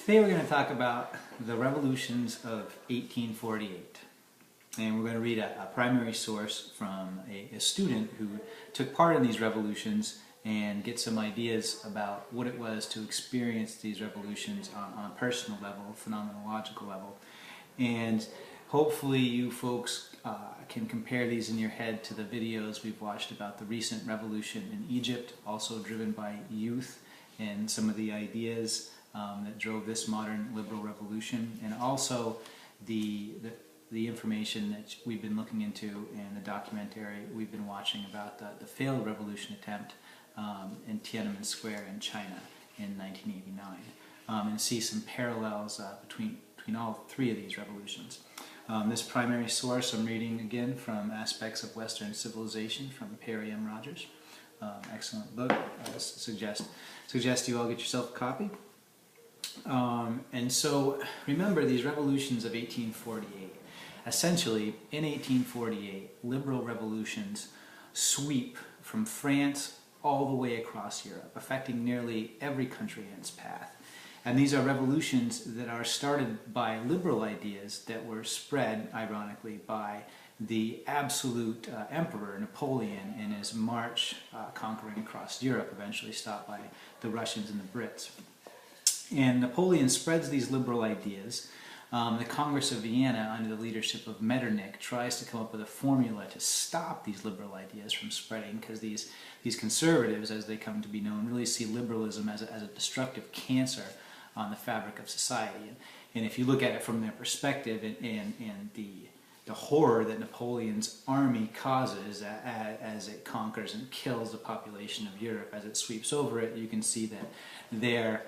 Today we're going to talk about the revolutions of 1848. And we're going to read a primary source from a student who took part in these revolutions and get some ideas about what it was to experience these revolutions on a personal level, phenomenological level. And hopefully you folks can compare these in your head to the videos we've watched about the recent revolution in Egypt, also driven by youth and some of the ideas that drove this modern liberal revolution, and also the information that we've been looking into in the documentary we've been watching about the failed revolution attempt in Tiananmen Square in China in 1989, and see some parallels between all three of these revolutions. This primary source I'm reading again from Aspects of Western Civilization from Perry M. Rogers. Excellent book. I suggest you all get yourself a copy. And so remember these revolutions of 1848. Essentially, in 1848, liberal revolutions sweep from France all the way across Europe, affecting nearly every country in its path. And these are revolutions that are started by liberal ideas that were spread, ironically, by the absolute emperor Napoleon in his march conquering across Europe, eventually stopped by the Russians and the Brits. And Napoleon spreads these liberal ideas. The Congress of Vienna, under the leadership of Metternich, tries to come up with a formula to stop these liberal ideas from spreading, because these conservatives, as they come to be known, really see liberalism as a destructive cancer on the fabric of society. And if you look at it from their perspective and the horror that Napoleon's army causes as it conquers and kills the population of Europe, as it sweeps over it, you can see that their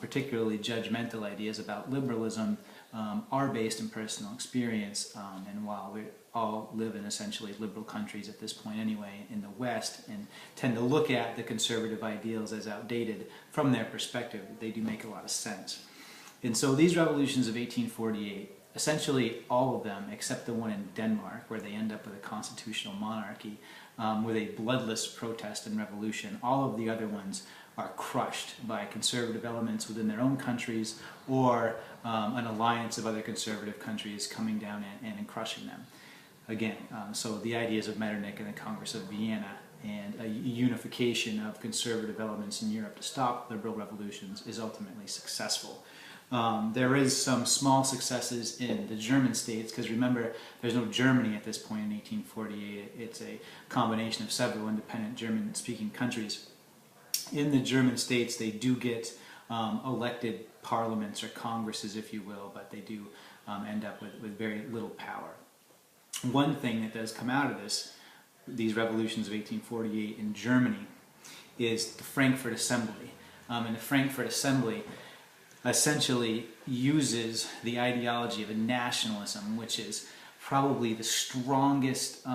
particularly judgmental ideas about liberalism are based in personal experience, and while we all live in essentially liberal countries at this point anyway in the West and tend to look at the conservative ideals as outdated, from their perspective they do make a lot of sense. And so these revolutions of 1848, essentially all of them except the one in Denmark where they end up with a constitutional monarchy with a bloodless protest and revolution, all of the other ones are crushed by conservative elements within their own countries, or an alliance of other conservative countries coming down and crushing them. Again, so the ideas of Metternich and the Congress of Vienna and a unification of conservative elements in Europe to stop liberal revolutions is ultimately successful. There is some small successes in the German states, because remember, there's no Germany at this point in 1848. It's a combination of several independent German-speaking countries. In the German states, they do get elected parliaments or congresses, if you will, but they do end up with very little power. One thing that does come out of these revolutions of 1848 in Germany is the Frankfurt Assembly. And the Frankfurt Assembly essentially uses the ideology of a nationalism, which is probably the strongest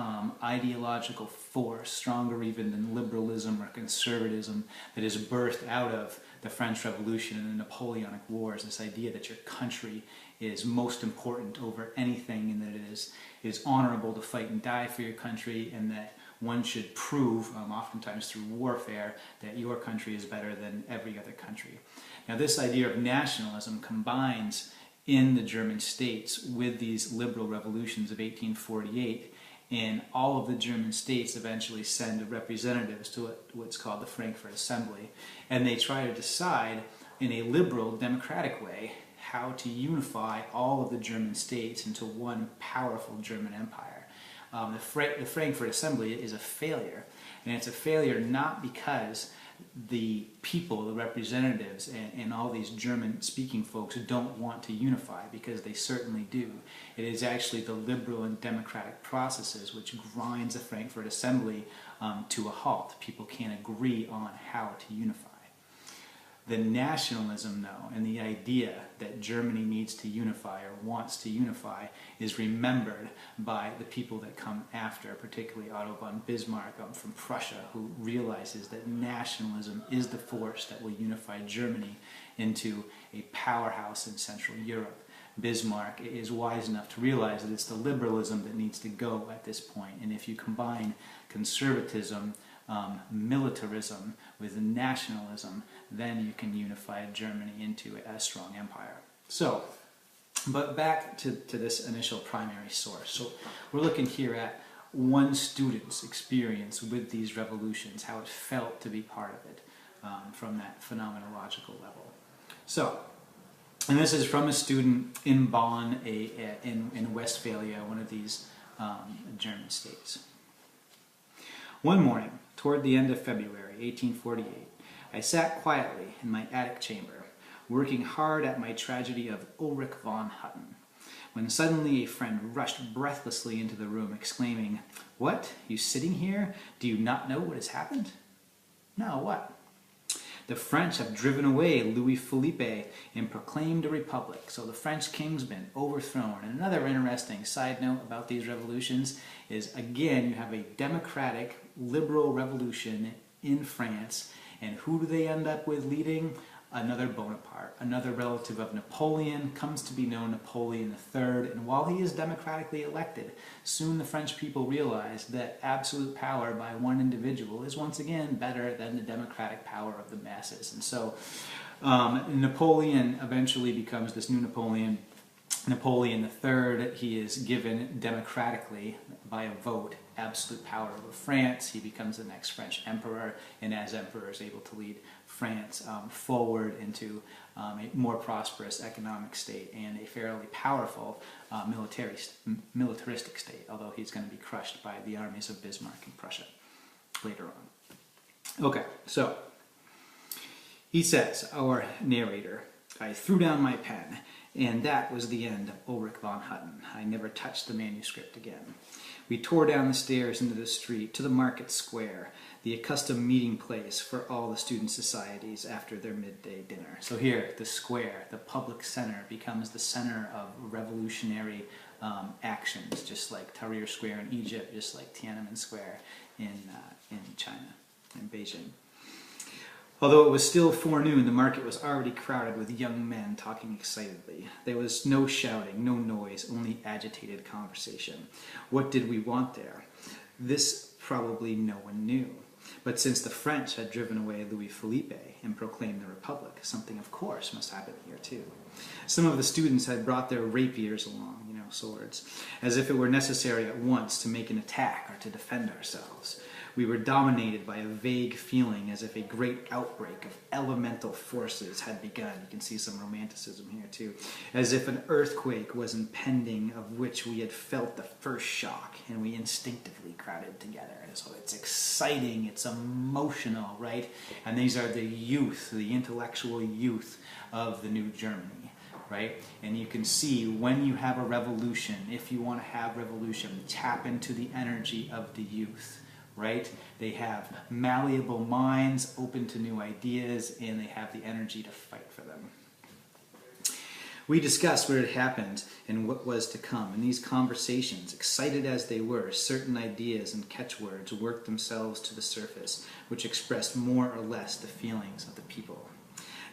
ideological force, stronger even than liberalism or conservatism, that is birthed out of the French Revolution and the Napoleonic Wars. This idea that your country is most important over anything, and that it is honorable to fight and die for your country, and that one should prove, oftentimes through warfare, that your country is better than every other country. Now, this idea of nationalism combines in the German states with these liberal revolutions of 1848, and all of the German states eventually send representatives to what's called the Frankfurt Assembly, and they try to decide in a liberal democratic way how to unify all of the German states into one powerful German empire. The Frankfurt Assembly is a failure, and it's a failure not because the people, the representatives, and all these German-speaking folks don't want to unify, because they certainly do. It is actually the liberal and democratic processes which grinds the Frankfurt Assembly to a halt. People can't agree on how to unify. The nationalism, though, and the idea that Germany needs to unify or wants to unify is remembered by the people that come after, particularly Otto von Bismarck from Prussia, who realizes that nationalism is the force that will unify Germany into a powerhouse in Central Europe. Bismarck is wise enough to realize that it's the liberalism that needs to go at this point, and if you combine conservatism, militarism with nationalism, then you can unify Germany into a strong empire. So, but back to this initial primary source. So we're looking here at one student's experience with these revolutions, how it felt to be part of it from that phenomenological level. So, and this is from a student in Bonn, in Westphalia, one of these German states. One morning, toward the end of February 1848, I sat quietly in my attic chamber, working hard at my tragedy of Ulrich von Hutten, when suddenly a friend rushed breathlessly into the room, exclaiming, "What? You sitting here? Do you not know what has happened?" "No, what?" "The French have driven away Louis Philippe and proclaimed a republic." So the French king's been overthrown. And another interesting side note about these revolutions is, again, you have a democratic, liberal revolution in France, and who do they end up with leading? Another Bonaparte, another relative of Napoleon, comes to be known Napoleon III, and while he is democratically elected, soon the French people realize that absolute power by one individual is once again better than the democratic power of the masses. And so Napoleon eventually becomes this new Napoleon III. He is given democratically by a vote absolute power over France. He becomes the next French emperor, and as emperor is able to lead France forward into a more prosperous economic state and a fairly powerful militaristic state, although he's going to be crushed by the armies of Bismarck and Prussia later on. Okay, so he says, our narrator, "I threw down my pen, and that was the end of Ulrich von Hutten. I never touched the manuscript again. We tore down the stairs into the street, to the market square, the accustomed meeting place for all the student societies after their midday dinner." So here, the square, the public center, becomes the center of revolutionary actions, just like Tahrir Square in Egypt, just like Tiananmen Square in China, in Beijing. Although it was still forenoon, the market was already crowded with young men talking excitedly. There was no shouting, no noise, only agitated conversation. What did we want there? This probably no one knew. But since the French had driven away Louis Philippe and proclaimed the Republic, something of course must happen here too. Some of the students had brought their rapiers along, swords, as if it were necessary at once to make an attack or to defend ourselves. We were dominated by a vague feeling as if a great outbreak of elemental forces had begun. You can see some romanticism here too. As if an earthquake was impending, of which we had felt the first shock, and we instinctively crowded together. And so it's exciting, it's emotional, right? And these are the youth, the intellectual youth of the new Germany. Right? And you can see when you have a revolution, if you want to have revolution, tap into the energy of the youth, right? They have malleable minds, open to new ideas, and they have the energy to fight for them. We discussed what had happened and what was to come. In these conversations, excited as they were, certain ideas and catchwords worked themselves to the surface, which expressed more or less the feelings of the people.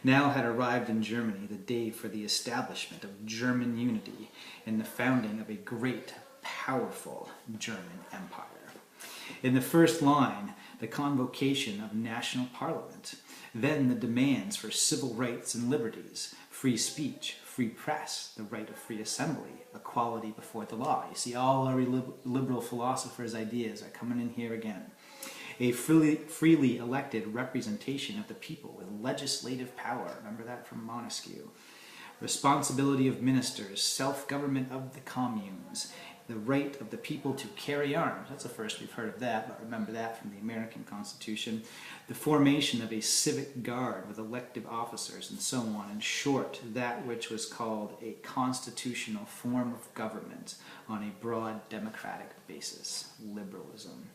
Now had arrived in Germany the day for the establishment of German unity and the founding of a great, powerful German empire. In the first line, the convocation of national parliament, then the demands for civil rights and liberties, free speech, free press, the right of free assembly, equality before the law. You see, all our liberal philosophers' ideas are coming in here again. A freely elected representation of the people with legislative power. Remember that from Montesquieu. Responsibility of ministers, self-government of the communes, the right of the people to carry arms. That's the first we've heard of that, but remember that from the American Constitution. The formation of a civic guard with elective officers and so on. In short, that which was called a constitutional form of government on a broad democratic basis, liberalism.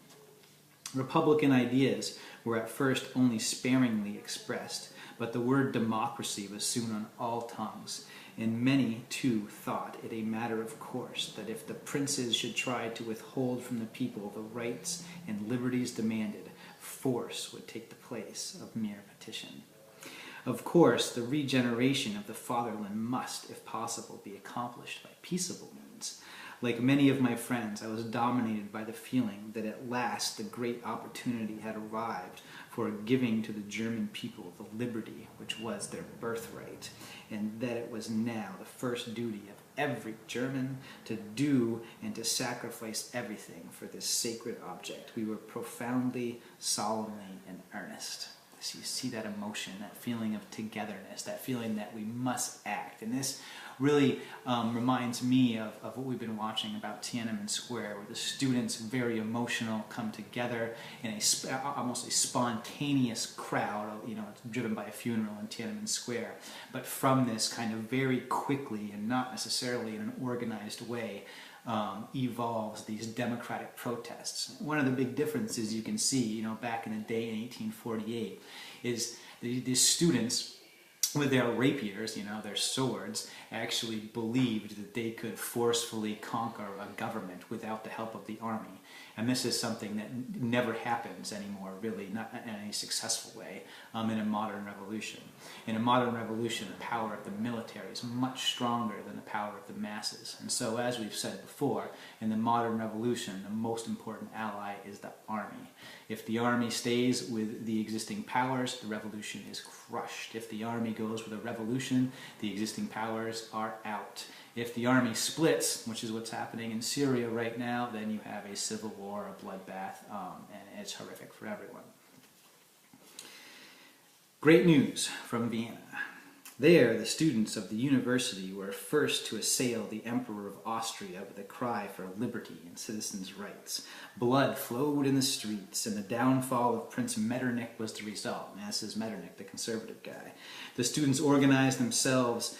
Republican ideas were at first only sparingly expressed, but the word democracy was soon on all tongues, and many, too, thought it a matter of course that if the princes should try to withhold from the people the rights and liberties demanded, force would take the place of mere petition. Of course, the regeneration of the fatherland must, if possible, be accomplished by peaceable means. Like many of my friends, I was dominated by the feeling that at last the great opportunity had arrived for giving to the German people the liberty which was their birthright, and that it was now the first duty of every German to do and to sacrifice everything for this sacred object. We were profoundly, solemnly in earnest. So you see that emotion, that feeling of togetherness, that feeling that we must act. And this really reminds me of what we've been watching about Tiananmen Square, where the students, very emotional, come together in almost a spontaneous crowd. You know, it's driven by a funeral in Tiananmen Square. But from this kind of very quickly and not necessarily in an organized way, evolves these democratic protests. One of the big differences you can see, you know, back in the day in 1848, is these students with their rapiers, you know, their swords, actually believed that they could forcefully conquer a government without the help of the army. And this is something that never happens anymore, really, not in any successful way, in a modern revolution. In a modern revolution, the power of the military is much stronger than the power of the masses. And so, as we've said before, in the modern revolution, the most important ally is the army. If the army stays with the existing powers, the revolution is crushed. If the army goes with a revolution, the existing powers are out. If the army splits, which is what's happening in Syria right now, then you have a civil war, a bloodbath, and it's horrific for everyone. Great news from Vienna. There, the students of the university were first to assail the Emperor of Austria with a cry for liberty and citizens' rights. Blood flowed in the streets, and the downfall of Prince Metternich was the result. And this is Metternich, the conservative guy. The students organized themselves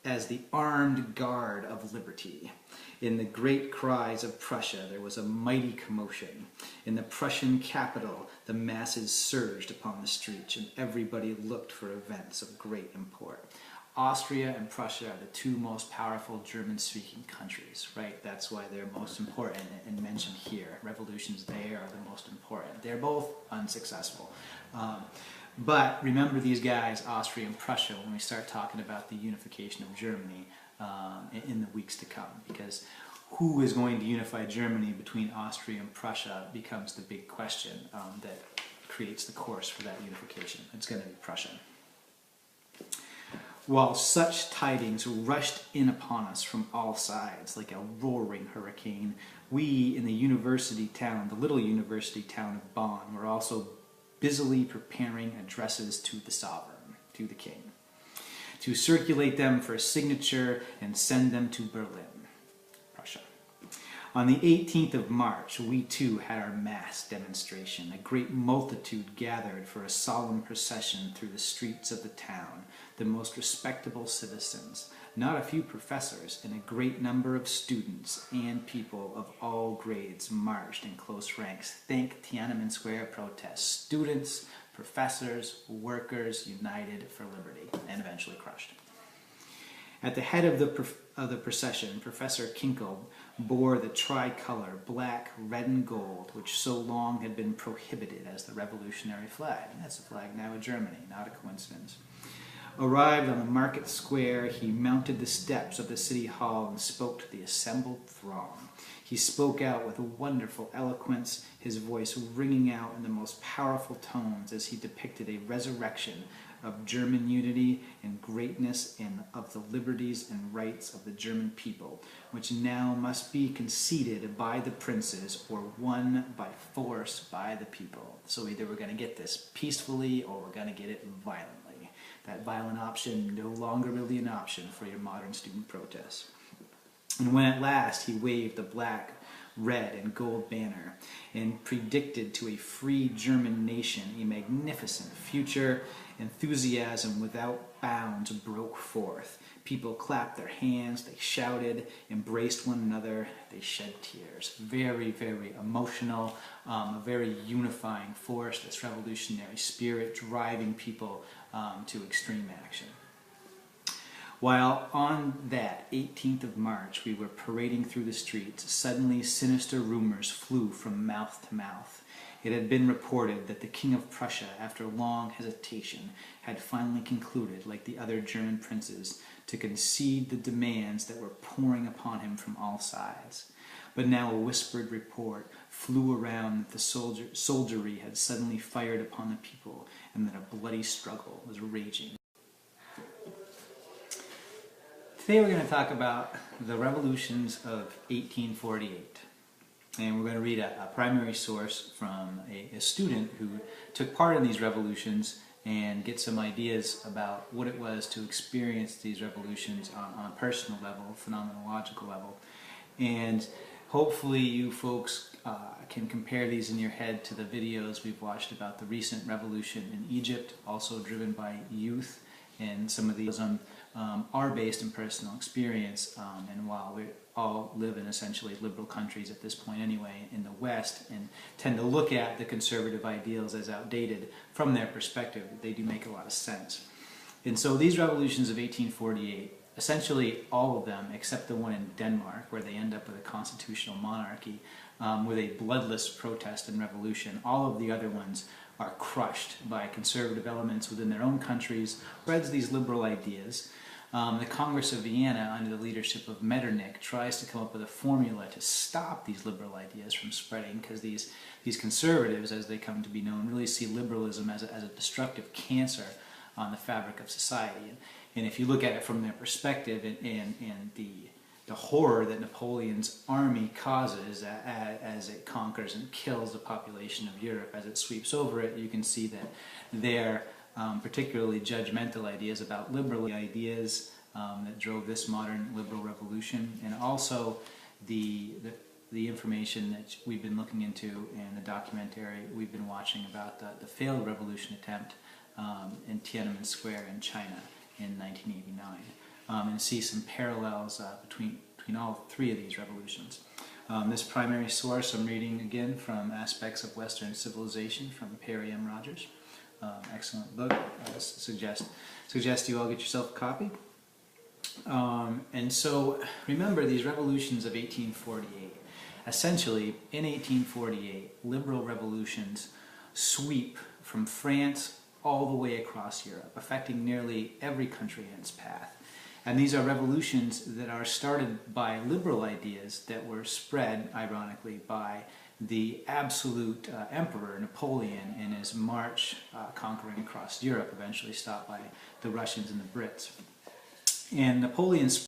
as the armed guard of liberty. In the great cries of Prussia, there was a mighty commotion. In the Prussian capital, the masses surged upon the streets, and everybody looked for events of great import. Austria and Prussia are the two most powerful German-speaking countries, right? That's why they're most important and mentioned here. Revolutions there are the most important. They're both unsuccessful. But remember these guys, Austria and Prussia, when we start talking about the unification of Germany in the weeks to come, because who is going to unify Germany between Austria and Prussia becomes the big question that creates the course for that unification. It's going to be Prussia. While such tidings rushed in upon us from all sides like a roaring hurricane, we in the university town, the little university town of Bonn, were also busily preparing addresses to the sovereign, to the king, to circulate them for signature and send them to Berlin, Prussia. On the 18th of March, we too had our mass demonstration. A great multitude gathered for a solemn procession through the streets of the town, the most respectable citizens, not a few professors, and a great number of students and people of all grades marched in close ranks. Think Tiananmen Square protests. Students, professors, workers united for liberty, and eventually crushed. At the head of the procession, Professor Kinkel bore the tricolor, black, red, and gold, which so long had been prohibited as the revolutionary flag. And that's the flag now of Germany, not a coincidence. Arrived on the market square, he mounted the steps of the city hall and spoke to the assembled throng. He spoke out with wonderful eloquence, his voice ringing out in the most powerful tones as he depicted a resurrection of German unity and greatness and of the liberties and rights of the German people, which now must be conceded by the princes or won by force by the people. So either we're going to get this peacefully or we're going to get it violently. That violent option no longer really an option for your modern student protests. And when at last he waved the black, red, and gold banner and predicted to a free German nation a magnificent future, enthusiasm without bounds broke forth. People clapped their hands, they shouted, embraced one another, they shed tears. Very, very emotional, a very unifying force, this revolutionary spirit driving people to extreme action. While on that 18th of March we were parading through the streets, suddenly sinister rumors flew from mouth to mouth. it had been reported that the King of Prussia, after long hesitation, had finally concluded, like the other German princes, to concede the demands that were pouring upon him from all sides. But now a whispered report flew around that the soldiery had suddenly fired upon the people, and that a bloody struggle was raging. Today we're going to talk about the revolutions of 1848. And we're going to read a primary source from a student who took part in these revolutions and get some ideas about what it was to experience these revolutions on a personal level, phenomenological level. And hopefully you folks can compare these in your head to the videos we've watched about the recent revolution in Egypt, also driven by youth, and some of these are based in personal experience, and while we all live in essentially liberal countries at this point anyway in the West and tend to look at the conservative ideals as outdated from their perspective, they do make a lot of sense. And so these revolutions of 1848, essentially all of them except the one in Denmark where they end up with a constitutional monarchy with a bloodless protest and revolution, all of the other ones are crushed by conservative elements within their own countries, spreads these liberal ideas. The Congress of Vienna, under the leadership of Metternich, tries to come up with a formula to stop these liberal ideas from spreading, because these conservatives, as they come to be known, really see liberalism as a destructive cancer on the fabric of society. And if you look at it from their perspective and the horror that Napoleon's army causes as it conquers and kills the population of Europe, as it sweeps over it, you can see that their particularly judgmental ideas about liberal ideas that drove this modern liberal revolution, and also the information that we've been looking into in the documentary we've been watching about the failed revolution attempt in Tiananmen Square in China in 1989, and see some parallels between all three of these revolutions. This primary source I'm reading again from Aspects of Western Civilization from Perry M. Rogers. Excellent book. I suggest you all get yourself a copy. And so remember these revolutions of 1848. Essentially, in 1848, liberal revolutions sweep from France all the way across Europe, affecting nearly every country in its path. And these are revolutions that are started by liberal ideas that were spread, ironically, by the absolute emperor Napoleon in his march conquering across Europe, eventually stopped by the Russians and the Brits. And Napoleon's